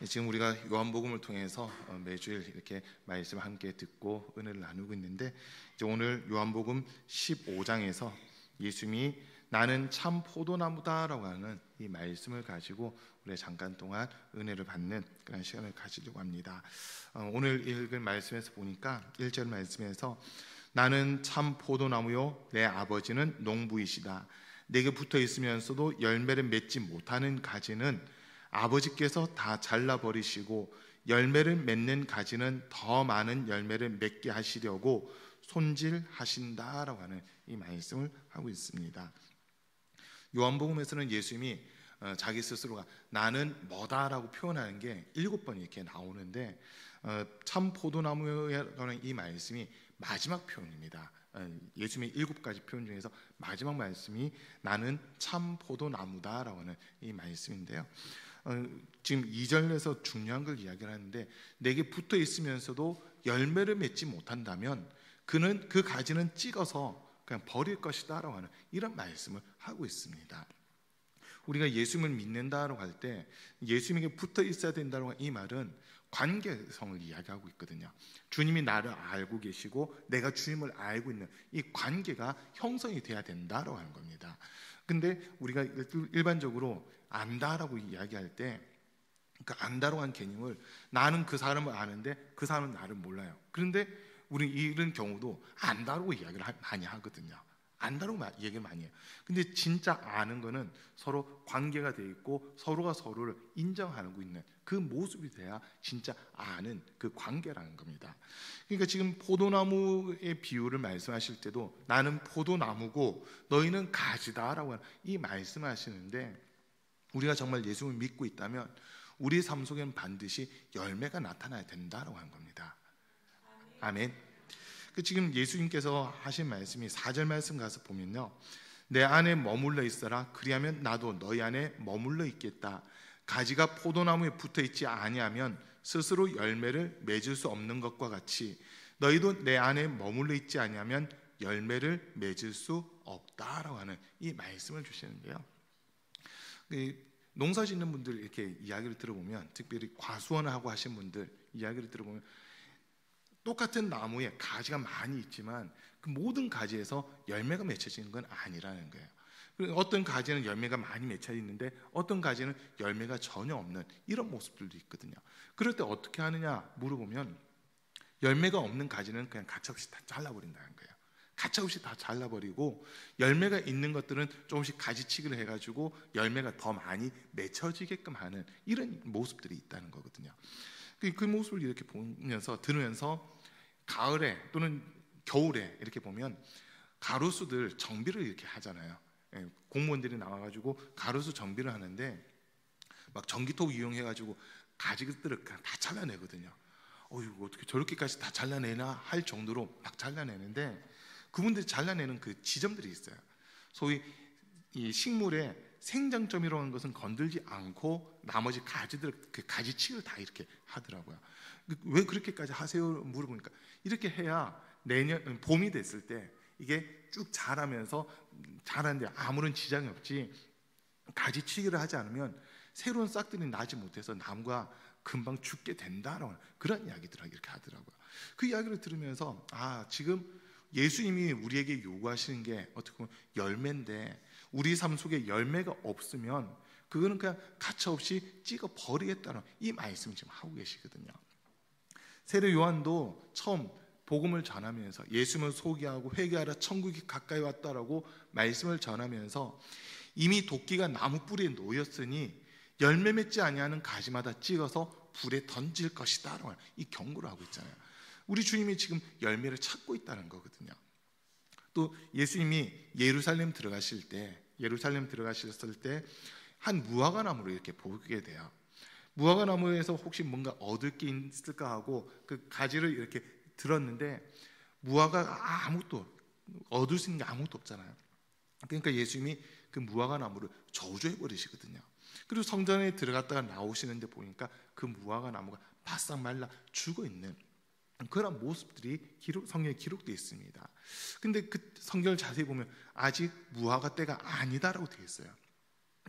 지금 우리가 요한복음을 통해서 매주일 이렇게 말씀을 함께 듣고 은혜를 나누고 있는데, 이제 오늘 요한복음 15장에서 예수님이 나는 참 포도나무다라고 하는 이 말씀을 가지고 우리 잠깐 동안 은혜를 받는 그런 시간을 가지려고 합니다. 오늘 읽은 말씀에서 보니까 1절 말씀에서 나는 참 포도나무요 내 아버지는 농부이시다. 내게 붙어 있으면서도 열매를 맺지 못하는 가지는 아버지께서 다 잘라버리시고 열매를 맺는 가지는 더 많은 열매를 맺게 하시려고 손질하신다라고 하는 이 말씀을 하고 있습니다. 요한복음에서는 예수님이 자기 스스로가 나는 뭐다라고 표현하는 게 7번 이렇게 나오는데, 참 포도나무라는 이 말씀이 마지막 표현입니다. 예수님의 7가지 표현 중에서 마지막 말씀이 나는 참 포도나무다라고 하는 이 말씀인데요. 지금 2절에서 중요한 걸 이야기를 하는데, 내게 붙어 있으면서도 열매를 맺지 못한다면 그는 그 가지는 찍어서 그냥 버릴 것이다라고 하는 이런 말씀을 하고 있습니다. 우리가 예수님을 믿는다라고 할 때 예수님에게 붙어 있어야 된다고 하는 이 말은 관계성을 이야기하고 있거든요. 주님이 나를 알고 계시고 내가 주님을 알고 있는 이 관계가 형성이 돼야 된다라고 하는 겁니다. 근데 우리가 일반적으로 안다라고 이야기할 때 그 안다라고 하는 개념을 나는 그 사람을 아는데 그 사람은 나를 몰라요. 그런데 우리 이런 경우도 안다라고 이야기를 많이 하거든요. 안다라고 얘기를 많이 해요. 근데 진짜 아는 거는 서로 관계가 돼 있고 서로가 서로를 인정하고 있는 그 모습이 돼야 진짜 아는 그 관계라는 겁니다. 그러니까 지금 포도나무의 비유를 말씀하실 때도 나는 포도나무고 너희는 가지다라고 하는 이 말씀하시는데, 우리가 정말 예수를 믿고 있다면 우리 삶 속에는 반드시 열매가 나타나야 된다라고 하는 겁니다. 아멘. 지금 예수님께서 하신 말씀이 4절 말씀 가서 보면요, 내 안에 머물러 있어라. 그리하면 나도 너희 안에 머물러 있겠다. 가지가 포도나무에 붙어 있지 아니하면 스스로 열매를 맺을 수 없는 것과 같이 너희도 내 안에 머물러 있지 아니하면 열매를 맺을 수 없다라고 하는 이 말씀을 주시는데요. 농사 짓는 분들 이렇게 이야기를 들어보면, 특별히 과수원을 하고 하신 분들 이야기를 들어보면 똑같은 나무에 가지가 많이 있지만 그 모든 가지에서 열매가 맺혀지는 건 아니라는 거예요. 어떤 가지는 열매가 많이 맺혀 있는데 어떤 가지는 열매가 전혀 없는 이런 모습들도 있거든요. 그럴 때 어떻게 하느냐 물어보면 열매가 없는 가지는 그냥 가차없이 다 잘라버린다는 거예요. 가차없이 다 잘라버리고 열매가 있는 것들은 조금씩 가지치기를 해가지고 열매가 더 많이 맺혀지게끔 하는 이런 모습들이 있다는 거거든요. 그 모습을 이렇게 보면서 들으면서 가을에 또는 겨울에 이렇게 보면 가로수들 정비를 이렇게 하잖아요. 공무원들이 나와가지고 가로수 정비를 하는데 막 전기톱 이용해가지고 가지들을 다 잘라내거든요. 이거 어떻게 저렇게까지 다 잘라내나 할 정도로 막 잘라내는데, 그분들이 잘라내는 그 지점들이 있어요. 소위 이 식물의 생장점이라고 하는 것은 건들지 않고 나머지 가지들 그 가지치기를 다 이렇게 하더라고요. 왜 그렇게까지 하세요? 물어보니까 이렇게 해야 내년 봄이 됐을 때 이게 쭉 자라면서 자라는데 아무런 지장이 없지, 가지치기를 하지 않으면 새로운 싹들이 나지 못해서 나무가 금방 죽게 된다라고 그런 이야기들을 이렇게 하더라고요. 그 이야기를 들으면서 지금 예수님이 우리에게 요구하시는 게 어떻게 보면 열매인데, 우리 삶 속에 열매가 없으면 그거는 그냥 가차없이 찍어 버리겠다는 이 말씀을 지금 하고 계시거든요. 세례 요한도 처음 복음을 전하면서 예수님을 소개하고 회개하라 천국이 가까이 왔다라고 말씀을 전하면서 이미 도끼가 나무 뿌리에 놓였으니 열매 맺지 아니하는 가지마다 찍어서 불에 던질 것이다라고 이 경고를 하고 있잖아요. 우리 주님이 지금 열매를 찾고 있다는 거거든요. 또 예수님이 예루살렘 들어가셨을 때 한 무화과 나무를 이렇게 보게 돼요. 무화과 나무에서 혹시 뭔가 얻을 게 있을까 하고 그 가지를 이렇게 들었는데 무화과가 아무것도 얻을 수 있는 게 아무것도 없잖아요. 그러니까 예수님이 그 무화과 나무를 저주해 버리시거든요. 그리고 성전에 들어갔다가 나오시는데 보니까 그 무화과 나무가 바싹 말라 죽어 있는 그런 모습들이 성경에 기록되어 있습니다. 근데 그 성경을 자세히 보면 아직 무화과 때가 아니다라고 되어 있어요.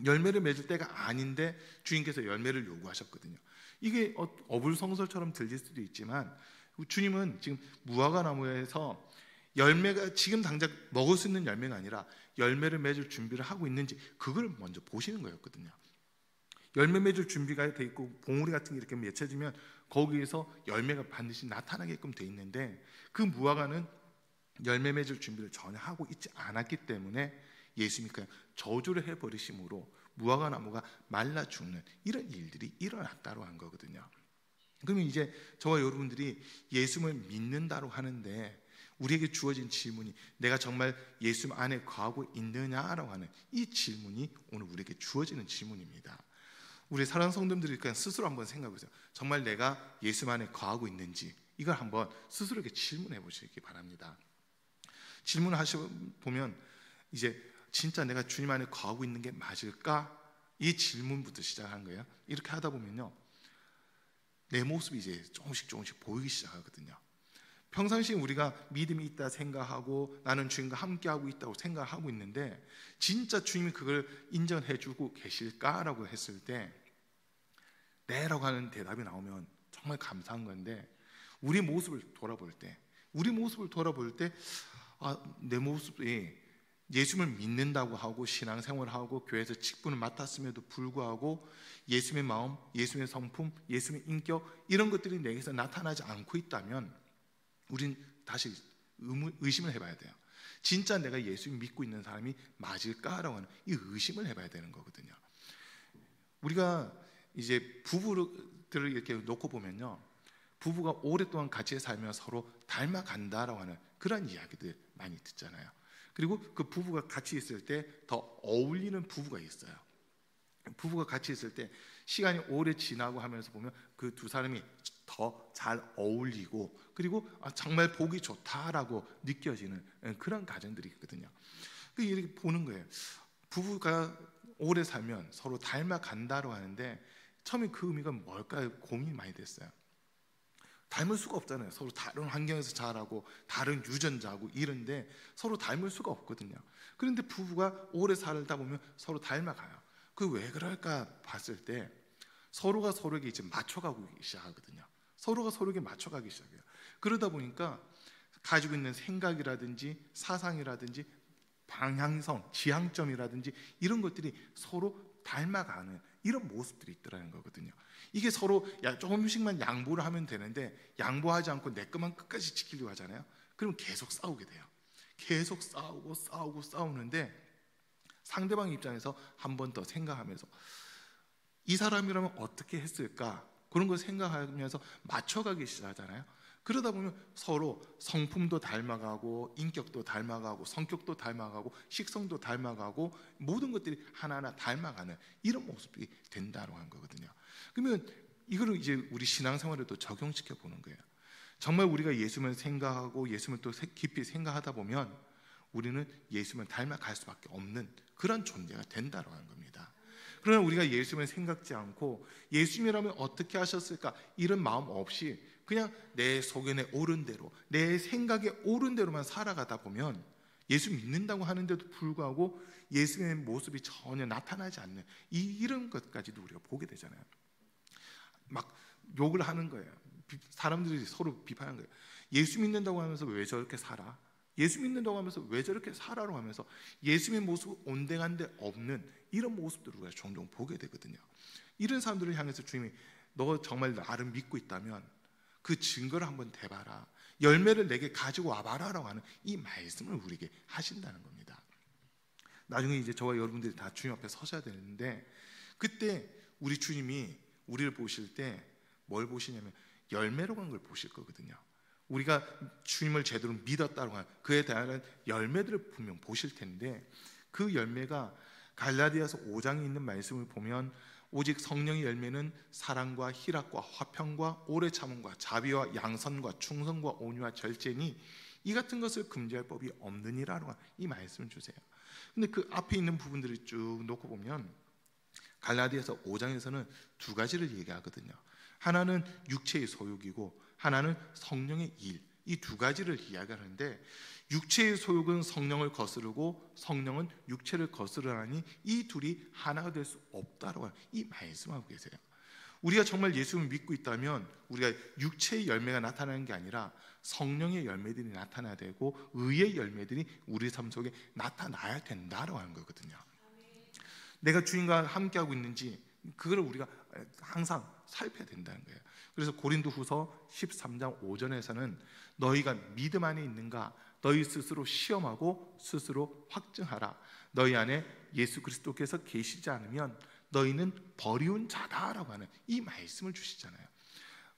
열매를 맺을 때가 아닌데 주님께서 열매를 요구하셨거든요. 이게 어불성설처럼 들릴 수도 있지만 주님은 지금 무화과 나무에서 열매가 지금 당장 먹을 수 있는 열매가 아니라 열매를 맺을 준비를 하고 있는지 그걸 먼저 보시는 거였거든요. 열매 맺을 준비가 돼 있고 봉우리 같은 게 이렇게 맺혀지면 거기에서 열매가 반드시 나타나게끔 돼 있는데 그 무화과는 열매 맺을 준비를 전혀 하고 있지 않았기 때문에 예수님이 그냥 저주를 해버리심으로 무화과 나무가 말라 죽는 이런 일들이 일어났다고 한 거거든요. 그러면 이제 저와 여러분들이 예수님을 믿는다고 하는데 우리에게 주어진 질문이 내가 정말 예수 안에 거하고 있느냐라고 하는 이 질문이 오늘 우리에게 주어지는 질문입니다. 우리 사랑하는 성도님들이 그냥 스스로 한번 생각해 보세요. 정말 내가 예수 안에 거하고 있는지 이걸 한번 스스로에게 질문해 보시기 바랍니다. 질문을 하시보면 이제 진짜 내가 주님 안에 거하고 있는 게 맞을까? 이 질문부터 시작한 거예요. 이렇게 하다 보면요, 내 모습이 이제 조금씩 보이기 시작하거든요. 평상시에 우리가 믿음이 있다 생각하고 나는 주님과 함께하고 있다고 생각하고 있는데 진짜 주님이 그걸 인정해주고 계실까라고 했을 때 네라고 하는 대답이 나오면 정말 감사한 건데 우리 모습을 돌아볼 때 내 모습이 예수님을 믿는다고 하고 신앙생활을 하고 교회에서 직분을 맡았음에도 불구하고 예수님의 마음, 예수님의 성품, 예수님의 인격 이런 것들이 내게서 나타나지 않고 있다면 우린 다시 의심을 해봐야 돼요. 진짜 내가 예수님 믿고 있는 사람이 맞을까라고 하는 이 의심을 해봐야 되는 거거든요. 우리가 이제 부부들을 이렇게 놓고 보면요, 부부가 오랫동안 같이 살면 서로 닮아간다라고 하는 그런 이야기들 많이 듣잖아요. 그리고 그 부부가 같이 있을 때 더 어울리는 부부가 있어요. 부부가 같이 있을 때 시간이 오래 지나고 하면서 보면 그 두 사람이 더 잘 어울리고 그리고 정말 보기 좋다라고 느껴지는 그런 가정들이 있거든요. 이렇게 보는 거예요. 부부가 오래 살면 서로 닮아간다고 하는데 처음에 그 의미가 뭘까요? 고민이 많이 됐어요. 닮을 수가 없잖아요. 서로 다른 환경에서 자라고 다른 유전자고 이런데 서로 닮을 수가 없거든요. 그런데 부부가 오래 살다 보면 서로 닮아가요. 그 왜 그럴까 봤을 때 서로가 서로에게 이제 맞춰가고 시작하거든요. 서로가 서로에게 맞춰가기 시작해요. 그러다 보니까 가지고 있는 생각이라든지 사상이라든지 방향성, 지향점이라든지 이런 것들이 서로 닮아가는 이런 모습들이 있더라는 거거든요. 이게 서로 조금씩만 양보를 하면 되는데 양보하지 않고 내 것만 끝까지 지키려고 하잖아요. 그럼 계속 싸우게 돼요. 계속 싸우는데 상대방 입장에서 한 번 더 생각하면서 이 사람이라면 어떻게 했을까? 그런 걸 생각하면서 맞춰가기 시작하잖아요. 그러다 보면 서로 성품도 닮아가고 인격도 닮아가고 성격도 닮아가고 식성도 닮아가고 모든 것들이 하나하나 닮아가는 이런 모습이 된다고 하는 거거든요. 그러면 이거를 이제 우리 신앙생활에도 적용시켜 보는 거예요. 정말 우리가 예수님을 생각하고 예수님을 또 깊이 생각하다 보면 우리는 예수님을 닮아갈 수밖에 없는 그런 존재가 된다고 하는 겁니다. 그러나 우리가 예수님을 생각지 않고 예수님이라면 어떻게 하셨을까 이런 마음 없이 그냥 내 소견에 오른 대로 내 생각에 오른 대로만 살아가다 보면 예수 믿는다고 하는데도 불구하고 예수님의 모습이 전혀 나타나지 않는 이런 것까지도 우리가 보게 되잖아요. 막 욕을 하는 거예요. 사람들이 서로 비판하는 거예요. 예수 믿는다고 하면서 왜 저렇게 살아? 예수 믿는다고 하면서 왜 저렇게 살아라고 하면서 예수님의 모습 온데간데 없는 이런 모습들을 우리가 종종 보게 되거든요. 이런 사람들을 향해서 주님이 너 정말 나를 믿고 있다면 그 증거를 한번 대봐라. 열매를 내게 가지고 와봐라라고 하는 이 말씀을 우리에게 하신다는 겁니다. 나중에 이제 저와 여러분들이 다 주님 앞에 서셔야 되는데 그때 우리 주님이 우리를 보실 때 뭘 보시냐면 열매로만 걸 보실 거거든요. 우리가 주님을 제대로 믿었다고 하는 그에 대한 열매들을 분명 보실 텐데 그 열매가 갈라디아서 5장에 있는 말씀을 보면 오직 성령의 열매는 사랑과 희락과 화평과 오래 참음과 자비와 양선과 충성과 온유와 절제니 이 같은 것을 금지할 법이 없느니라고 이 말씀을 주세요. 근데 그 앞에 있는 부분들을 쭉 놓고 보면 갈라디아서 5장에서는 두 가지를 얘기하거든요. 하나는 육체의 소욕이고 하나는 성령의 일. 이 두 가지를 이야기하는데, 육체의 소욕은 성령을 거스르고 성령은 육체를 거스르라니 이 둘이 하나가 될 수 없다라고 이 말씀하고 계세요. 우리가 정말 예수를 믿고 있다면 우리가 육체의 열매가 나타나는 게 아니라 성령의 열매들이 나타나야 되고 의의 열매들이 우리 삶 속에 나타나야 된다라고 하는 거거든요. 내가 주님과 함께하고 있는지 그걸 우리가 항상 살펴야 된다는 거예요. 그래서 고린도후서 13장 5절에서는 너희가 믿음 안에 있는가 너희 스스로 시험하고 스스로 확증하라. 너희 안에 예수 그리스도께서 계시지 않으면 너희는 버리운 자다라고 하는 이 말씀을 주시잖아요.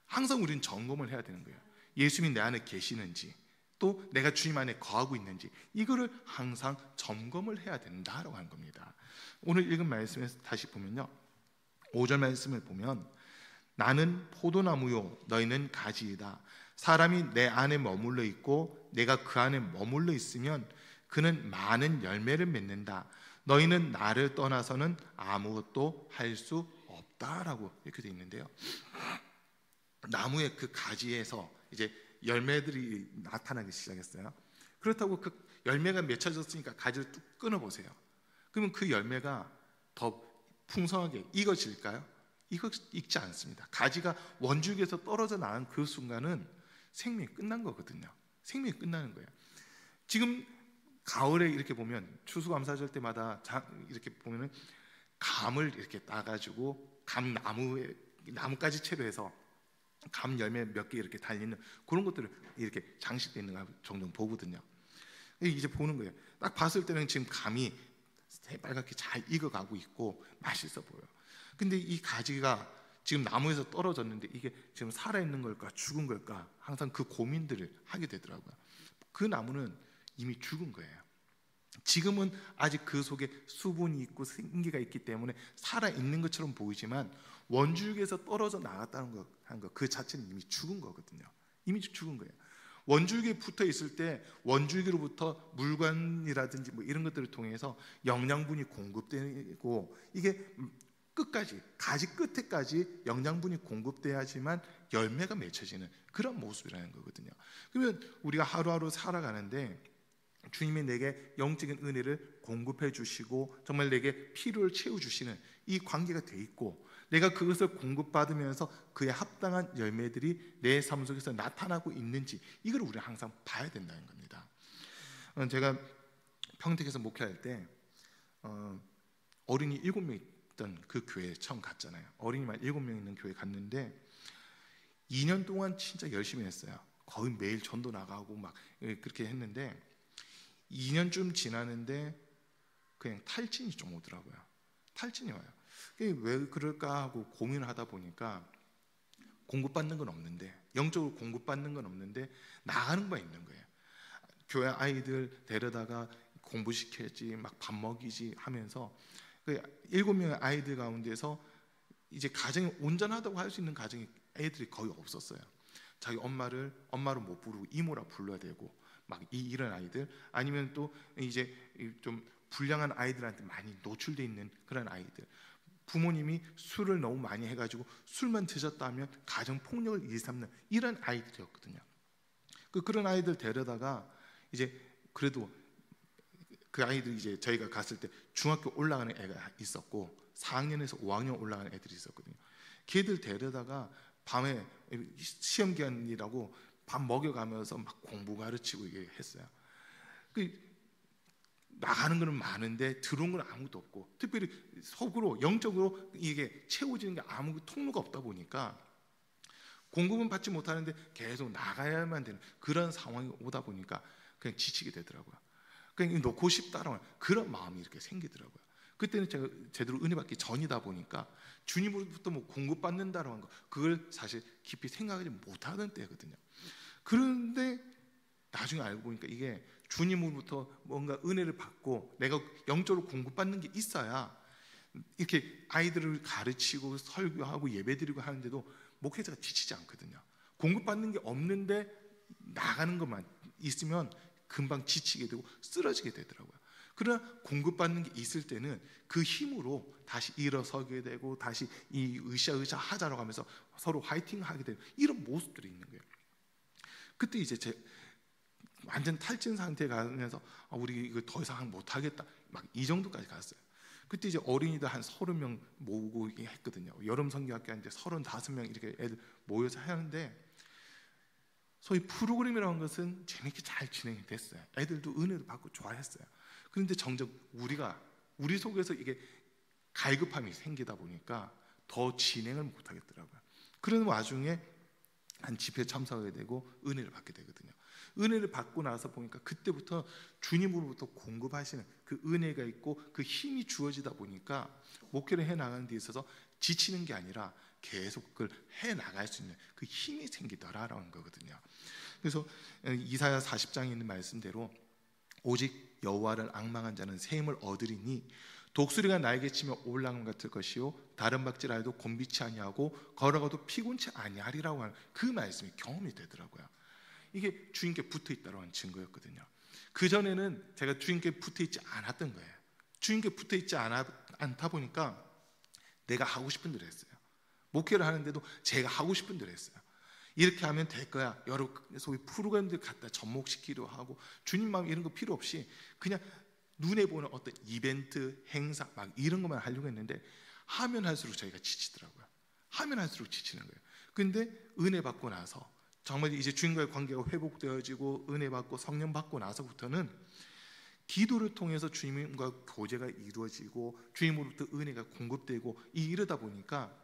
항상 우리는 점검을 해야 되는 거예요. 예수님이 내 안에 계시는지, 또 내가 주님 안에 거하고 있는지, 이거를 항상 점검을 해야 된다라고 하는 겁니다. 오늘 읽은 말씀에서 다시 보면요, 5절 말씀을 보면 나는 포도나무요 너희는 가지이다. 사람이 내 안에 머물러 있고 내가 그 안에 머물러 있으면 그는 많은 열매를 맺는다. 너희는 나를 떠나서는 아무것도 할 수 없다라고 이렇게 되어 있는데요. 나무의 그 가지에서 이제 열매들이 나타나기 시작했어요. 그렇다고 그 열매가 맺혀졌으니까 가지를 뚝 끊어 보세요. 그러면 그 열매가 더 풍성하게 익어질까요? 익지 않습니다. 가지가 원줄기에서 떨어져 나간 그 순간은 생명이 끝난 거거든요. 생명이 끝나는 거예요. 지금 가을에 이렇게 보면 추수감사절 때마다 이렇게 보면은 감을 이렇게 따가지고 감 나무까지 채로 해서 감 열매 몇 개 이렇게 달리는 그런 것들을 이렇게 장식되어 있는 거 종종 보거든요. 이제 보는 거예요. 딱 봤을 때는 지금 감이 새빨갛게 잘 익어가고 있고 맛있어 보여. 근데 이 가지가 지금 나무에서 떨어졌는데 이게 지금 살아있는 걸까 죽은 걸까 항상 그 고민들을 하게 되더라고요. 그 나무는 이미 죽은 거예요. 지금은 아직 그 속에 수분이 있고 생기가 있기 때문에 살아있는 것처럼 보이지만 원줄기에서 떨어져 나갔다는 것 그 자체는 이미 죽은 거거든요. 이미 죽은 거예요. 원줄기에 붙어 있을 때 원줄기로부터 물관이라든지 뭐 이런 것들을 통해서 영양분이 공급되고 이게 끝까지 가지 끝에까지 영양분이 공급돼야지만 열매가 맺혀지는 그런 모습이라는 거거든요. 그러면 우리가 하루하루 살아가는데 주님이 내게 영적인 은혜를 공급해 주시고 정말 내게 필요를 채워 주시는 이 관계가 돼 있고 내가 그것을 공급받으면서 그에 합당한 열매들이 내 삶 속에서 나타나고 있는지 이걸 우리가 항상 봐야 된다는 겁니다. 제가 평택에서 목회할 때 어린이 7명 있던 그 교회에 처음 갔잖아요. 어린이만 7명 있는 교회 갔는데 2년 동안 진짜 열심히 했어요. 거의 매일 전도 나가고 막 그렇게 했는데 2년쯤 지나는데 그냥 탈진이 좀 오더라고요. 탈진이 와요. 왜 그럴까 하고 고민을 하다 보니까 공급받는 건 없는데 영적으로 공급받는 건 없는데 나가는 바 있는 거예요. 교회 아이들 데려다가 공부시켜야지 막 밥 먹이지 하면서 그 7명의 아이들 가운데서 이제 가정이 온전하다고 할 수 있는 가정이 애들이 거의 없었어요. 자기 엄마를 못 부르고 이모라 불러야 되고 막 이런 아이들 아니면 또 이제 좀 불량한 아이들한테 많이 노출돼 있는 그런 아이들 부모님이 술을 너무 많이 해가지고 술만 드셨다면 가정 폭력을 일삼는 이런 아이들이었거든요. 그런 아이들 데려다가 이제 그래도 그 아이들 이제 저희가 갔을 때 중학교 올라가는 애가 있었고 4학년에서 5학년 올라가는 애들이 있었거든요. 걔들 데려다가 밤에 시험 기간이라고 밥 먹여가면서 막 공부 가르치고 이게 했어요. 나가는 거는 많은데 들어온 건 아무것도 없고 특별히 속으로 영적으로 이게 채워지는 게 아무 통로가 없다 보니까 공급은 받지 못하는데 계속 나가야만 되는 그런 상황이 오다 보니까 그냥 지치게 되더라고요. 그냥 놓고 싶다라는 그런 마음이 이렇게 생기더라고요. 그때는 제가 제대로 은혜 받기 전이다 보니까 주님으로부터 뭐 공급받는다라는 거 그걸 사실 깊이 생각하지 못하던 때거든요. 그런데 나중에 알고 보니까 이게 주님으로부터 뭔가 은혜를 받고 내가 영적으로 공급받는 게 있어야 이렇게 아이들을 가르치고 설교하고 예배드리고 하는데도 목회자가 지치지 않거든요. 공급받는 게 없는데 나가는 것만 있으면 금방 지치게 되고 쓰러지게 되더라고요. 그러나 공급받는 게 있을 때는 그 힘으로 다시 일어서게 되고 다시 이 으쌰으쌰 하자라고 하면서 서로 화이팅 하게 되고 이런 모습들이 있는 거예요. 그때 이제 제 완전 탈진 상태에 가면서 우리 이거 더 이상 못 하겠다, 막 이 정도까지 갔어요. 그때 이제 어린이들 한 30명 모으고 했거든요. 여름 성경학교 하는데 35명 이렇게 애들 모여서 하는데, 소위 프로그램이라는 것은 재밌게 잘 진행이 됐어요. 애들도 은혜도 받고 좋아했어요. 그런데 정작 우리 속에서 이게 갈급함이 생기다 보니까 더 진행을 못 하겠더라고요. 그런 와중에 한 집회에 참석하게 되고 은혜를 받게 되거든요. 은혜를 받고 나서 보니까 그때부터 주님으로부터 공급하시는 그 은혜가 있고 그 힘이 주어지다 보니까 목회를 해나가는 데 있어서 지치는 게 아니라 계속 그걸 해나갈 수 있는 그 힘이 생기더라라는 거거든요. 그래서 이사야 40장에 있는 말씀대로 오직 여호와를 앙망한 자는 새 힘을 얻으리니 독수리가 날개 치며 올라감 같을 것이요 다른 박질하여도 곤비치 아니하고 걸어가도 피곤치 아니하리라고 하는 그 말씀이 경험이 되더라고요. 이게 주님께 붙어 있다고 하는 증거였거든요. 그전에는 제가 주님께 붙어 있지 않았던 거예요. 주님께 붙어 있지 않다 보니까 내가 하고 싶은 대로 했어요. 목회를 하는데도 제가 하고 싶은 대로 했어요. 이렇게 하면 될 거야, 여러 소위 프로그램들 갖다 접목시키려 하고 주님 마음 이런 거 필요 없이 그냥 눈에 보는 어떤 이벤트, 행사 막 이런 것만 하려고 했는데 하면 할수록 저희가 지치더라고요. 하면 할수록 지치는 거예요. 근데 은혜 받고 나서 정말 이제 주님과의 관계가 회복되어지고 은혜 받고 성령 받고 나서부터는 기도를 통해서 주님과 교제가 이루어지고 주님으로부터 은혜가 공급되고 이러다 보니까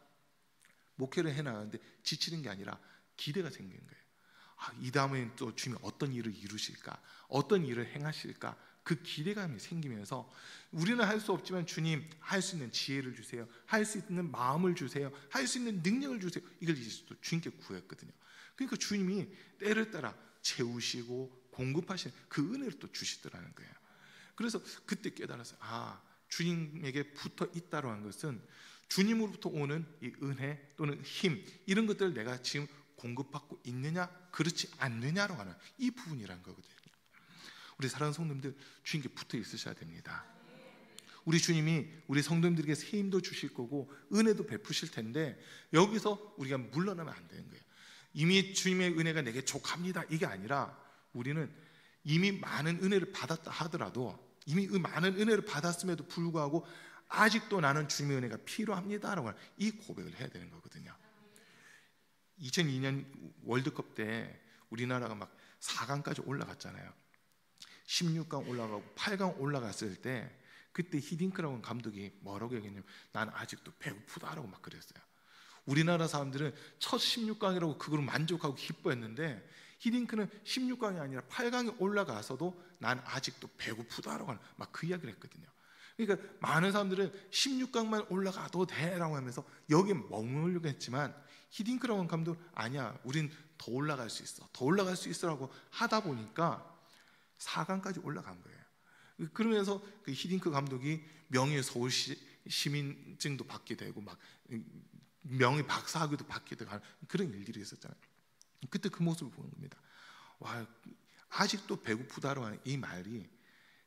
목회를 해나가는데 지치는 게 아니라 기대가 생긴 거예요. 이 다음에는 또 주님이 어떤 일을 이루실까, 어떤 일을 행하실까, 그 기대감이 생기면서 우리는 할 수 없지만 주님 할 수 있는 지혜를 주세요, 할 수 있는 마음을 주세요, 할 수 있는 능력을 주세요. 이걸 이제 또 주님께 구했거든요. 그러니까 주님이 때를 따라 채우시고 공급하시는 그 은혜를 또 주시더라는 거예요. 그래서 그때 깨달았어요. 주님에게 붙어 있다고 하는 것은 주님으로부터 오는 이 은혜 또는 힘 이런 것들을 내가 지금 공급받고 있느냐 그렇지 않느냐로 하는 이 부분이란 거거든요. 우리 사랑하는 성도님들, 주님께 붙어 있으셔야 됩니다. 우리 주님이 우리 성도님들에게 새 힘도 주실 거고 은혜도 베푸실 텐데 여기서 우리가 물러나면 안 되는 거예요. 이미 주님의 은혜가 내게 족합니다 이게 아니라 우리는 이미 많은 은혜를 받았다 하더라도 이미 많은 은혜를 받았음에도 불구하고 아직도 나는 주님의 은혜가 필요합니다라고 하는 이 고백을 해야 되는 거거든요. 2002년 월드컵 때 우리나라가 막 4강까지 올라갔잖아요. 16강 올라가고 8강 올라갔을 때 그때 히딩크라고 하는 감독이 뭐라고 얘기했냐면 난 아직도 배고프다라고 막 그랬어요. 우리나라 사람들은 첫 16강이라고 그걸 만족하고 기뻐했는데 히딩크는 16강이 아니라 8강에 올라가서도 난 아직도 배고프다라고 하는 막 그 이야기를 했거든요. 그러니까 많은 사람들은 16강만 올라가도 돼라고 하면서 여기에 머물려고 했지만 히딩크라고 하는 감독 아니야, 우린 더 올라갈 수 있어, 더 올라갈 수 있어라고 하다 보니까 4강까지 올라간 거예요. 그러면서 그 히딩크 감독이 명예 서울 시민증도 받게 되고 막 명예 박사학위도 받게 되고 그런 일들이 있었잖아요. 그때 그 모습을 보는 겁니다. 와, 아직도 배고프다라고 하는 이 말이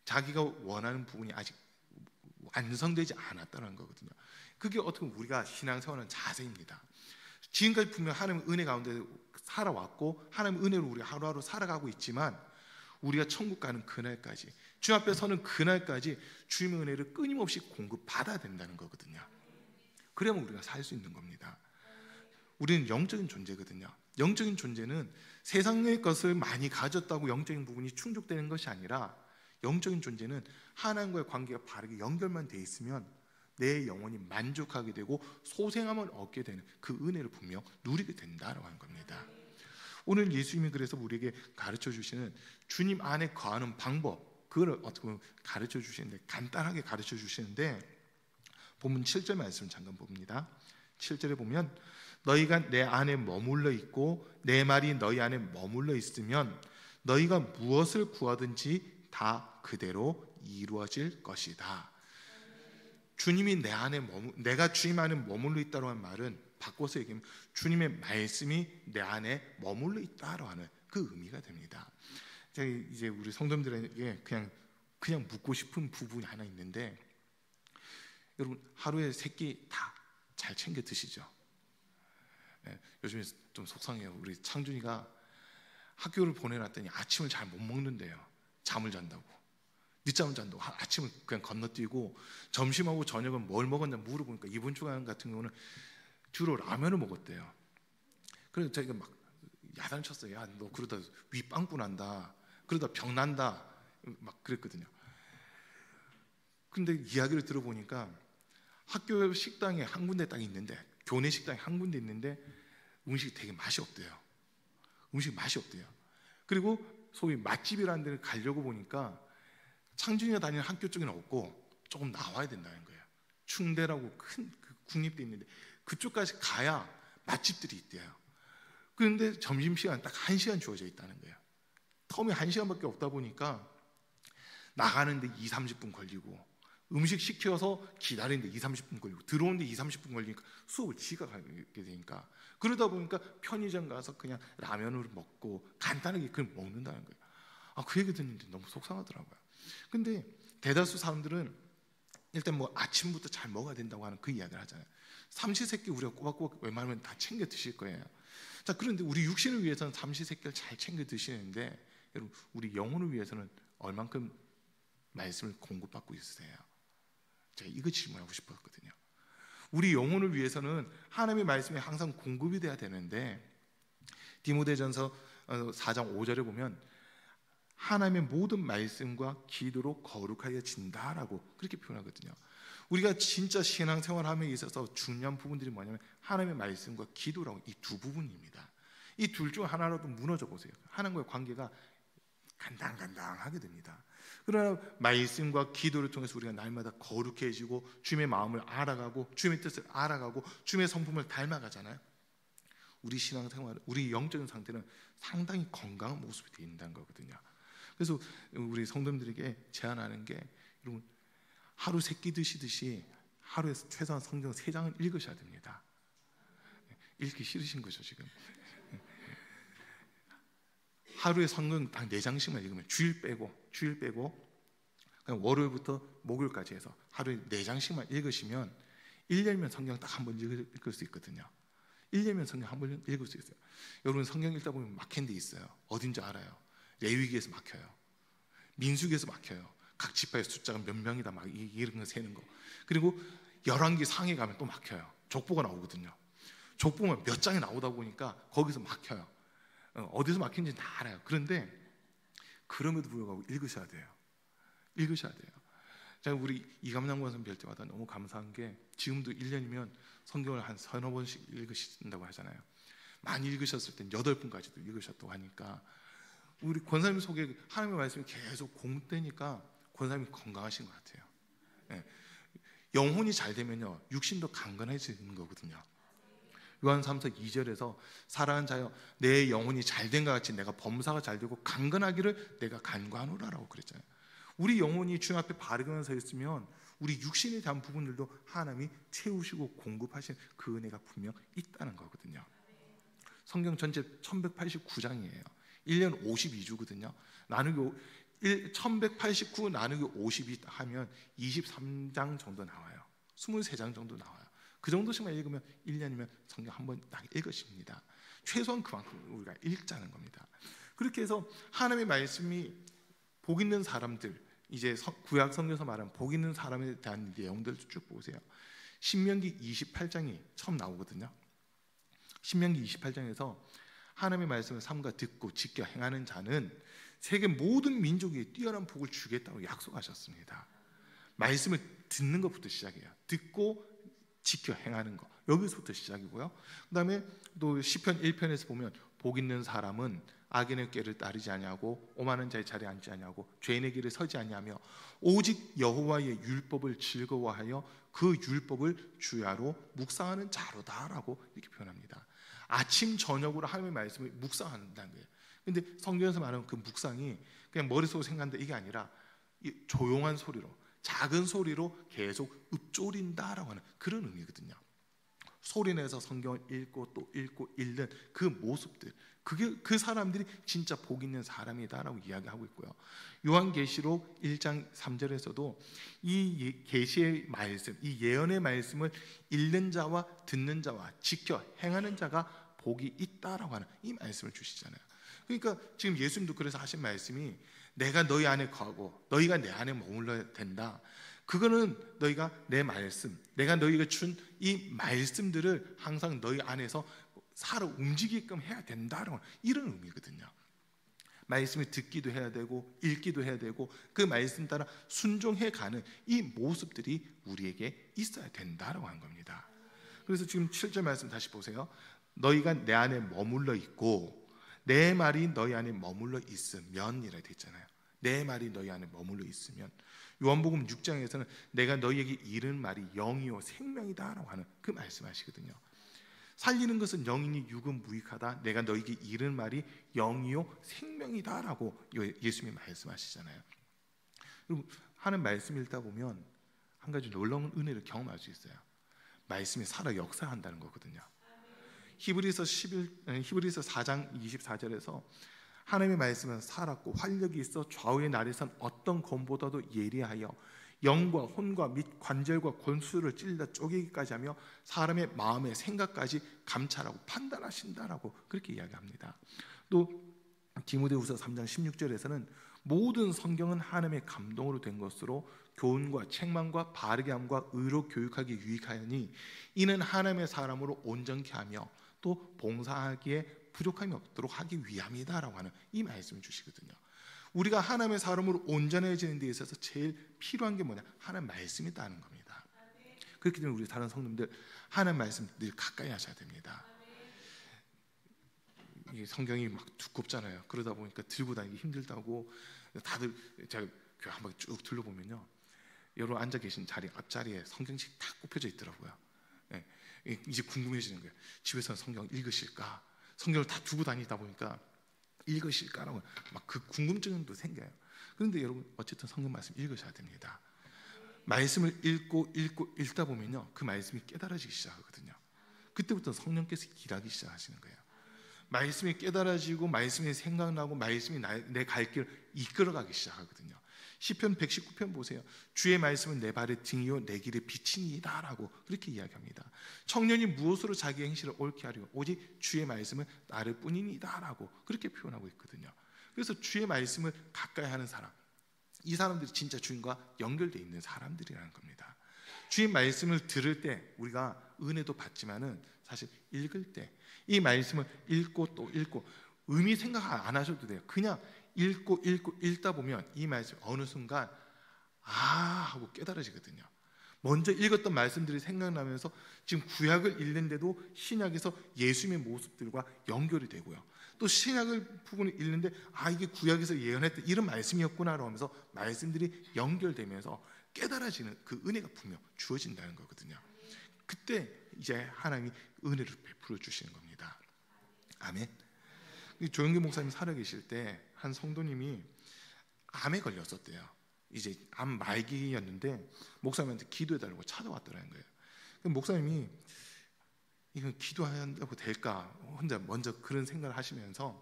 자기가 원하는 부분이 아직 완성되지 않았다는 거거든요. 그게 어떻게 보면 우리가 신앙생활하는 자세입니다. 지금까지 분명 하나님의 은혜 가운데 살아왔고 하나님의 은혜로 우리가 하루하루 살아가고 있지만 우리가 천국 가는 그날까지 주님 앞에 서는 그날까지 주님의 은혜를 끊임없이 공급받아야 된다는 거거든요. 그러면 우리가 살 수 있는 겁니다. 우리는 영적인 존재거든요. 영적인 존재는 세상의 것을 많이 가졌다고 영적인 부분이 충족되는 것이 아니라 영적인 존재는 하나님과의 관계가 바르게 연결만 돼 있으면 내 영혼이 만족하게 되고 소생함을 얻게 되는 그 은혜를 분명 누리게 된다라고 하는 겁니다. 오늘 예수님이 그래서 우리에게 가르쳐 주시는 주님 안에 거하는 방법, 그걸 어떻게 보면 가르쳐 주시는데 간단하게 가르쳐 주시는데 본문 7절 말씀 잠깐 봅니다. 7절에 보면 너희가 내 안에 머물러 있고 내 말이 너희 안에 머물러 있으면 너희가 무엇을 구하든지 다 그대로 이루어질 것이다. 주님이 내 안에 내가 주님 안에 머물러 있다고 하는 말은 바꿔서 얘기하면 주님의 말씀이 내 안에 머물러 있다고 하는 그 의미가 됩니다. 제가 이제 우리 성도님들에게 그냥 묻고 싶은 부분이 하나 있는데 여러분 하루에 3끼 다 잘 챙겨 드시죠? 네, 요즘에 좀 속상해요. 우리 창준이가 학교를 보내놨더니 아침을 잘 못 먹는데요. 잠을 잔다고, 늦잠을 잔다고 아침을 그냥 건너뛰고, 점심하고 저녁은 뭘 먹었냐 물어보니까 이번 주간 같은 경우는 주로 라면을 먹었대요. 그래서 저희가 막 야단 쳤어요. 야, 너 그러다 위 빵꾸 난다, 그러다 병 난다, 막 그랬거든요. 근데 이야기를 들어보니까 학교 식당에 한 군데 딱 있는데, 교내 식당에 한 군데 있는데 음식이 되게 맛이 없대요. 음식이 맛이 없대요. 그리고 소위 맛집이라는 데를 가려고 보니까 창준이가 다니는 학교 쪽에는 없고 조금 나와야 된다는 거예요. 충대라고 큰 국립대 있는데 그쪽까지 가야 맛집들이 있대요. 그런데 점심시간 딱 1시간 주어져 있다는 거예요. 텀이 1시간밖에 없다 보니까 나가는데 2, 30분 걸리고, 음식 시켜서 기다리는데 2, 30분 걸리고, 들어오는데 2, 30분 걸리니까 수업을 지각하게 되니까, 그러다 보니까 편의점 가서 그냥 라면을 먹고 간단하게 그걸 먹는다는 거예요. 그 얘기 듣는데 너무 속상하더라고요. 근데 대다수 사람들은 일단 뭐 아침부터 잘 먹어야 된다고 하는 그 이야기를 하잖아요. 삼시세끼 우리가 꼬박꼬박 웬만하면 다 챙겨 드실 거예요. 자, 그런데 우리 육신을 위해서는 삼시세끼를 잘 챙겨 드시는데, 여러분 우리 영혼을 위해서는 얼만큼 말씀을 공급받고 있으세요? 제가 이거 질문하고 싶었거든요. 우리 영혼을 위해서는 하나님의 말씀이 항상 공급이 돼야 되는데, 디모데전서 4장 5절에 보면 하나님의 모든 말씀과 기도로 거룩하여 진다라고 그렇게 표현하거든요. 우리가 진짜 신앙생활함에 있어서 중요한 부분들이 뭐냐면 하나님의 말씀과 기도라고, 이 두 부분입니다. 이 둘 중 하나라도 무너져 보세요. 하나님과의 관계가 간당간당하게 됩니다. 그러나 말씀과 기도를 통해서 우리가 날마다 거룩해지고 주님의 마음을 알아가고 주님의 뜻을 알아가고 주님의 성품을 닮아가잖아요. 우리 신앙생활, 우리 영적인 상태는 상당히 건강한 모습이 된다는 거거든요. 그래서 우리 성도님들에게 제안하는 게, 여러분 하루 세 끼 드시듯이 하루에 최소한 성경 3장을 읽으셔야 됩니다. 읽기 싫으신 거죠 지금? 하루에 성경 딱 4장씩만 읽으면, 주일 빼고 그냥 월요일부터 목요일까지 해서 하루에 4장씩만 읽으시면 1년이면 성경 딱 한 번 읽을 수 있거든요. 1년이면 성경 한 번 읽을 수 있어요. 여러분 성경 읽다 보면 막힌 데 있어요. 어딘지 알아요? 레위기에서 막혀요. 민수기에서 막혀요. 각 지파의 숫자가 몇 명이다 막 이런 거 세는 거. 그리고 열왕기 상에 가면 또 막혀요. 족보가 나오거든요. 족보면 몇 장이 나오다 보니까 거기서 막혀요. 어디서 막힌지 다 알아요. 그런데 그럼에도 불구하고 읽으셔야 돼요. 읽으셔야 돼요. 제가 우리 이감남 권사님 뵐 때마다 너무 감사한 게, 지금도 1년이면 성경을 한 3-4번씩 읽으신다고 하잖아요. 많이 읽으셨을 땐 8번까지도 읽으셨다고 하니까, 우리 권사님 속에 하나님의 말씀이 계속 공급되니까 권사님이 건강하신 것 같아요. 예. 영혼이 잘 되면요 육신도 강건해지는 거거든요. 요한 3서 2절에서 사랑하는 자여 내 영혼이 잘된것 같이 내가 범사가 잘되고 강건하기를 내가 간구하노라라고 그랬잖아요. 우리 영혼이 주님 앞에 바르게 서 있으면 우리 육신에 대한 부분들도 하나님이 채우시고 공급하신 그 은혜가 분명 있다는 거거든요. 성경 전체 1189장이에요 1년 52주거든요 나누기 1189 나누기 52 하면 23장 정도 나와요. 23장 정도 나와요. 그 정도씩만 읽으면 1년이면 성경 한 번 딱 읽으십니다. 최소한 그만큼 우리가 읽자는 겁니다. 그렇게 해서 하나님의 말씀이 복 있는 사람들, 이제 구약 성경에서 말하는 복 있는 사람에 대한 내용들을 쭉 보세요. 신명기 28장이 처음 나오거든요. 신명기 28장에서 하나님의 말씀을 삼가 듣고 지켜 행하는 자는 세계 모든 민족에 뛰어난 복을 주겠다고 약속하셨습니다. 말씀을 듣는 것부터 시작해요. 듣고 지켜 행하는 것, 여기서부터 시작이고요. 그 다음에 또 시편 1편에서 보면 복 있는 사람은 악인의 꾀를 따르지 아니하고 오만한 자의 자리에 앉지 아니하고 죄인의 길에 서지 아니하며 오직 여호와의 율법을 즐거워하여 그 율법을 주야로 묵상하는 자로다라고 이렇게 표현합니다. 아침 저녁으로 하나님의 말씀을 묵상한다는 거예요. 근데 성경에서 말하는 그 묵상이 그냥 머릿속으로 생각한다 이게 아니라 조용한 소리로, 작은 소리로 계속 읊조린다라고 하는 그런 의미거든요. 소리내서 성경을 읽고 또 읽고 읽는 그 모습들, 그게 그 사람들이 진짜 복 있는 사람이다라고 이야기하고 있고요. 요한계시록 1장 3절에서도 이 계시의 말씀, 이 예언의 말씀을 읽는 자와 듣는 자와 지켜 행하는 자가 복이 있다라고 하는 이 말씀을 주시잖아요. 그러니까 지금 예수님도 그래서 하신 말씀이 내가 너희 안에 거하고 너희가 내 안에 머물러야 된다. 그거는 너희가 내 말씀, 내가 너희에게 준 이 말씀들을 항상 너희 안에서 살아 움직이게끔 해야 된다라는 이런 의미거든요. 말씀을 듣기도 해야 되고 읽기도 해야 되고 그 말씀 따라 순종해가는 이 모습들이 우리에게 있어야 된다라고 하는 겁니다. 그래서 지금 7절 말씀 다시 보세요. 너희가 내 안에 머물러 있고 내 말이 너희 안에 머물러 있으면이라 되어 있잖아요. 내 말이 너희 안에 머물러 있으면. 요한복음 6장에서는 내가 너희에게 이른 말이 영이요 생명이다라고 하는 그 말씀하시거든요. 살리는 것은 영이니 육은 무익하다. 내가 너희에게 이른 말이 영이요 생명이다라고 예수님이 말씀하시잖아요. 여러분 하는 말씀 읽다 보면 한 가지 놀라운 은혜를 경험할 수 있어요. 말씀이 살아 역사한다는 거거든요. 히브리서 4장 24절에서 하나님의 말씀은 살았고 활력이 있어 좌우의 날에선 어떤 검보다도 예리하여 영과 혼과 및 관절과 권수를 찔러 쪼개기까지 하며 사람의 마음의 생각까지 감찰하고 판단하신다라고 그렇게 이야기합니다. 또 디모데후서 3장 16절에서는 모든 성경은 하나님의 감동으로 된 것으로 교훈과 책망과 바르게 함과 의로 교육하기 유익하니 이는 하나님의 사람으로 온전케 하며 또 봉사하기에 부족함이 없도록 하기 위함이다라고 하는 이 말씀을 주시거든요. 우리가 하나님의 사람으로 온전해지는 데 있어서 제일 필요한 게 뭐냐? 하나님 말씀이다는 겁니다. 그렇기 때문에 우리 다른 성도님들 하나님 말씀 늘 가까이 하셔야 됩니다. 이 성경이 막 두껍잖아요. 그러다 보니까 들고 다니기 힘들다고 다들 제가 교회 한번 쭉 둘러보면요, 여러분 앉아 계신 자리 앞자리에 성경책 다 꼽혀져 있더라고요. 네. 이제 궁금해지는 거예요. 집에서 성경 읽으실까? 성경을 다 두고 다니다 보니까 읽으실까라고 막 그 궁금증도 생겨요. 그런데 여러분 어쨌든 성경 말씀 읽으셔야 됩니다. 말씀을 읽고 읽다 보면요, 그 말씀이 깨달아지기 시작하거든요. 그때부터 성령께서 일하기 시작하시는 거예요. 말씀이 깨달아지고 말씀이 생각나고 말씀이 내 갈 길을 이끌어가기 시작하거든요. 시편 119편 보세요. 주의 말씀은 내 발의 등이요 내 길의 빛이니이다라고 그렇게 이야기합니다. 청년이 무엇으로 자기 행실을 옳게 하려 오직 주의 말씀은 나를 뿐이니이다라고 그렇게 표현하고 있거든요. 그래서 주의 말씀을 가까이 하는 사람, 이 사람들이 진짜 주님과 연결되어 있는 사람들이라는 겁니다. 주의 말씀을 들을 때 우리가 은혜도 받지만은 사실 읽을 때 이 말씀을 읽고 또 읽고 의미 생각 안 하셔도 돼요. 그냥 읽고 읽다 보면 이 말씀 어느 순간 하고 깨달아지거든요. 먼저 읽었던 말씀들이 생각나면서 지금 구약을 읽는데도 신약에서 예수님의 모습들과 연결이 되고요. 또 신약을 부분을 읽는데 이게 구약에서 예언했던 이런 말씀이었구나라고 하면서 말씀들이 연결되면서 깨달아지는 그 은혜가 분명 주어진다는 거거든요. 그때 이제 하나님이 은혜를 베풀어 주시는 겁니다. 아멘. 조영기 목사님 살아계실 때 한 성도님이 암에 걸렸었대요. 이제 암 말기였는데 목사님한테 기도해달라고 찾아왔더라는 거예요. 목사님이 이건 기도한다고 될까? 혼자 먼저 그런 생각을 하시면서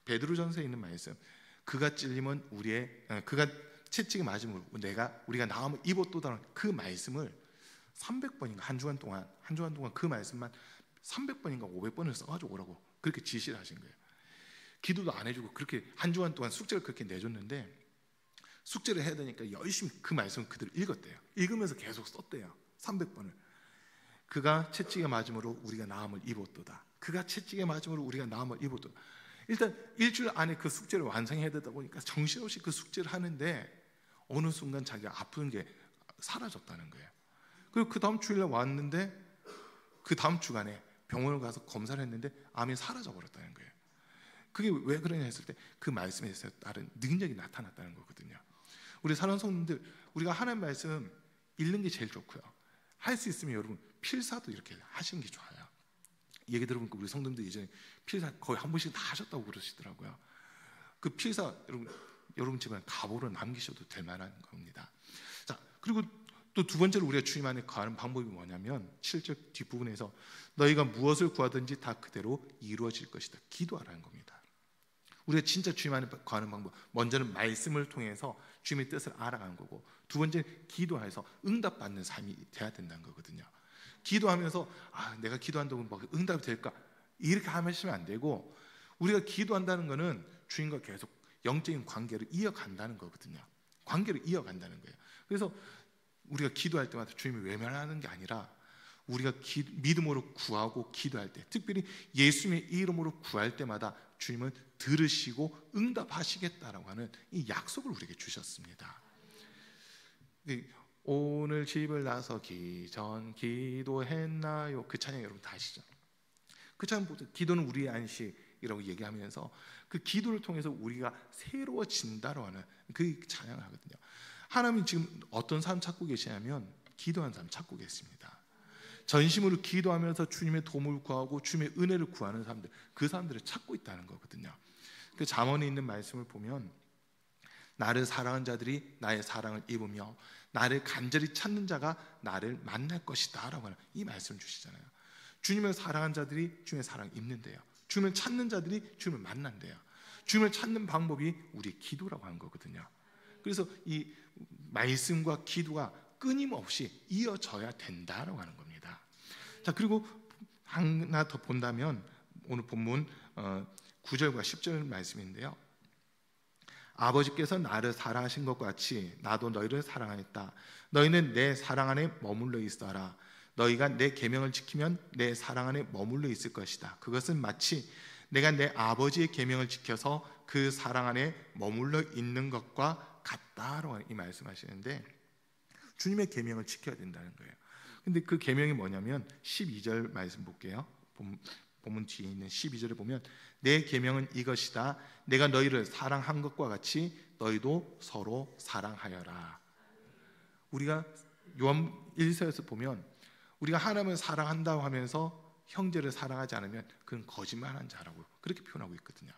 베드로전서에 있는 말씀, 그가 찔림은 그가 채찍에 맞음으로 우리가 나음을 입었도다라는 그 말씀을 300번인가 한 주간 동안 그 말씀만 300번인가 500번을 써가지고 오라고 그렇게 지시를 하신 거예요. 기도도 안 해주고 그렇게 한 주간 동안 숙제를 그렇게 내줬는데 숙제를 해야 되니까 열심히 그 말씀을 그대로 읽었대요. 읽으면서 계속 썼대요. 300번을. 그가 채찍에 맞음으로 우리가 나음을 입었도다. 그가 채찍에 맞음으로 우리가 나음을 입었도다. 일단 일주일 안에 그 숙제를 완성해야 되다 보니까 정신없이 그 숙제를 하는데 어느 순간 자기가 아픈 게 사라졌다는 거예요. 그리고 그 다음 주일날 왔는데 그 다음 주간에 병원을 가서 검사를 했는데 암이 사라져 버렸다는 거예요. 그게 왜 그러냐 했을 때 그 말씀에서 다른 능력이 나타났다는 거거든요. 우리 사랑하는 성도님들, 우리가 하나님 말씀 읽는 게 제일 좋고요. 할 수 있으면 여러분 필사도 이렇게 하시는 게 좋아요. 얘기 들어보니까 우리 성도님들 이전에 필사 거의 한 번씩 다 하셨다고 그러시더라고요. 그 필사 여러분 집안에 가보로 남기셔도 될 만한 겁니다. 자, 그리고 또 두 번째로 우리가 주님 안에 거하는 방법이 뭐냐면 7절 뒷부분에서 너희가 무엇을 구하든지 다 그대로 이루어질 것이다. 기도하라는 겁니다. 우리가 진짜 주님 안에 거하는 방법, 먼저는 말씀을 통해서 주님의 뜻을 알아가는 거고, 두 번째는 기도해서 응답받는 삶이 돼야 된다는 거거든요. 기도하면서 내가 기도한다고 막 응답이 될까? 이렇게 하시면 안 되고, 우리가 기도한다는 것은 주님과 계속 영적인 관계를 이어간다는 거거든요. 관계를 이어간다는 거예요. 그래서 우리가 기도할 때마다 주님을 외면하는 게 아니라 우리가 믿음으로 구하고 기도할 때, 특별히 예수님의 이름으로 구할 때마다 주님은 들으시고 응답하시겠다라고 하는 이 약속을 우리에게 주셨습니다. 오늘 집을 나서기 전 기도했나요? 그 찬양 여러분 다 아시죠? 그 찬양 기도는 우리의 안식이라고 얘기하면서 그 기도를 통해서 우리가 새로워진다고 하는 그 찬양을 하거든요. 하나님이 지금 어떤 사람 찾고 계시냐면 기도하는 사람 찾고 계십니다. 전심으로 기도하면서 주님의 도움을 구하고 주님의 은혜를 구하는 사람들, 그 사람들을 찾고 있다는 거거든요. 그 잠언에 있는 말씀을 보면 나를 사랑하는 자들이 나의 사랑을 입으며 나를 간절히 찾는 자가 나를 만날 것이다 라고 하는 이 말씀을 주시잖아요. 주님을 사랑하는 자들이 주님의 사랑을 입는데요, 주님을 찾는 자들이 주님을 만난대요. 주님을 찾는 방법이 우리의 기도라고 하는 거거든요. 그래서 이 말씀과 기도가 끊임없이 이어져야 된다라고 하는 겁니다. 자, 그리고 하나 더 본다면 오늘 본문 9절과 10절 말씀인데요, 아버지께서 나를 사랑하신 것과 같이 나도 너희를 사랑하였다. 너희는 내 사랑 안에 머물러 있어라. 너희가 내 계명을 지키면 내 사랑 안에 머물러 있을 것이다. 그것은 마치 내가 내 아버지의 계명을 지켜서 그 사랑 안에 머물러 있는 것과 같다라고 이 말씀하시는데, 주님의 계명을 지켜야 된다는 거예요. 근데 그 계명이 뭐냐면 12절 말씀 볼게요. 본문 뒤에 있는 12절을 보면 내 계명은 이것이다. 내가 너희를 사랑한 것과 같이 너희도 서로 사랑하여라. 우리가 요한 1서에서 보면 우리가 하나님을 사랑한다고 하면서 형제를 사랑하지 않으면 그건 거짓말한 자라고 그렇게 표현하고 있거든요.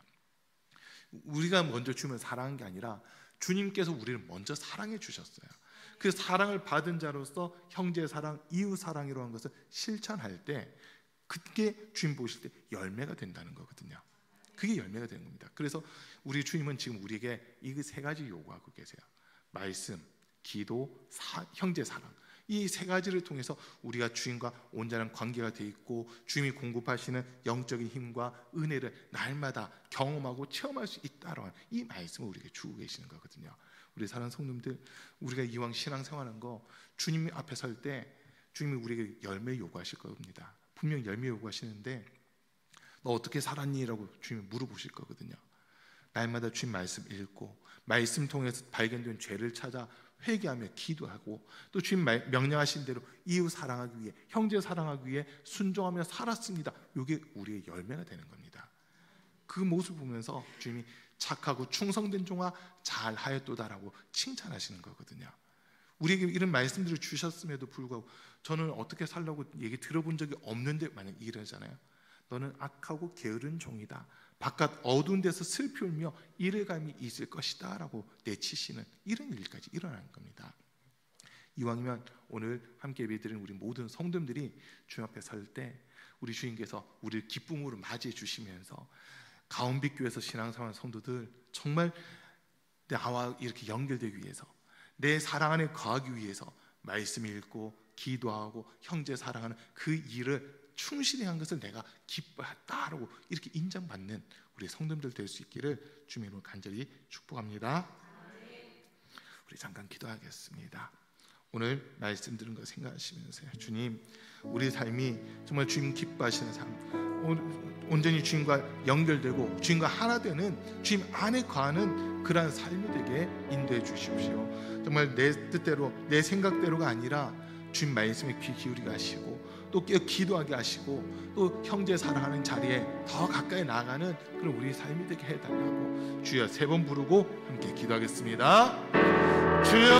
우리가 먼저 주님을 사랑한 게 아니라 주님께서 우리를 먼저 사랑해 주셨어요. 그 사랑을 받은 자로서 형제 사랑, 이웃 사랑이라고 하는 것을 실천할 때 그게 주님 보실 때 열매가 된다는 거거든요. 그게 열매가 되는 겁니다. 그래서 우리 주님은 지금 우리에게 이 세 가지 요구하고 계세요. 말씀, 기도, 형제 사랑. 이 세 가지를 통해서 우리가 주님과 온전한 관계가 돼 있고 주님이 공급하시는 영적인 힘과 은혜를 날마다 경험하고 체험할 수 있다라는 이 말씀을 우리에게 주고 계시는 거거든요. 우리 사랑하는 성도님들, 우리가 이왕 신앙생활하는 거 주님 앞에 설 때 주님이 우리에게 열매 요구하실 겁니다. 분명히 열매 요구하시는데 너 어떻게 살았니? 라고 주님이 물어보실 거거든요. 날마다 주님 말씀 읽고 말씀 통해서 발견된 죄를 찾아 회개하며 기도하고 또 주님 명령하신 대로 이웃 사랑하기 위해, 형제 사랑하기 위해 순종하며 살았습니다. 이게 우리의 열매가 되는 겁니다. 그 모습을 보면서 주님이 착하고 충성된 종아 잘하였도다라고 칭찬하시는 거거든요. 우리에게 이런 말씀들을 주셨음에도 불구하고 저는 어떻게 살라고 얘기 들어본 적이 없는데 만약 이러잖아요. 너는 악하고 게으른 종이다. 바깥 어두운 데서 슬피 울며 이래감이 있을 것이다 라고 내치시는 이런 일까지 일어나는 겁니다. 이왕이면 오늘 함께 예배드리는 우리 모든 성도들이 주님 앞에 설 때 우리 주님께서 우리를 기쁨으로 맞이해 주시면서 가온빛 교회에서 신앙생활 성도들 정말 나와 이렇게 연결되기 위해서 내 사랑 안에 거하기 위해서 말씀 읽고 기도하고 형제 사랑하는 그 일을 충실히 한 것을 내가 기뻐했다라고 이렇게 인정받는 우리 성도들 될 수 있기를 주님으로 간절히 축복합니다. 우리 잠깐 기도하겠습니다. 오늘 말씀 들은 거 생각하시면서요, 주님, 우리 삶이 정말 주님 기뻐하시는 삶, 온전히 주님과 연결되고 주님과 하나 되는 주님 안에 거하는 그러한 삶이 되게 인도해 주십시오. 정말 내 뜻대로 내 생각대로가 아니라 주님 말씀에 귀 기울이게 하시고 또 기도하게 하시고 또 형제 사랑하는 자리에 더 가까이 나아가는 그런 우리 삶이 되게 해달라고 주여 3번 부르고 함께 기도하겠습니다. 주여.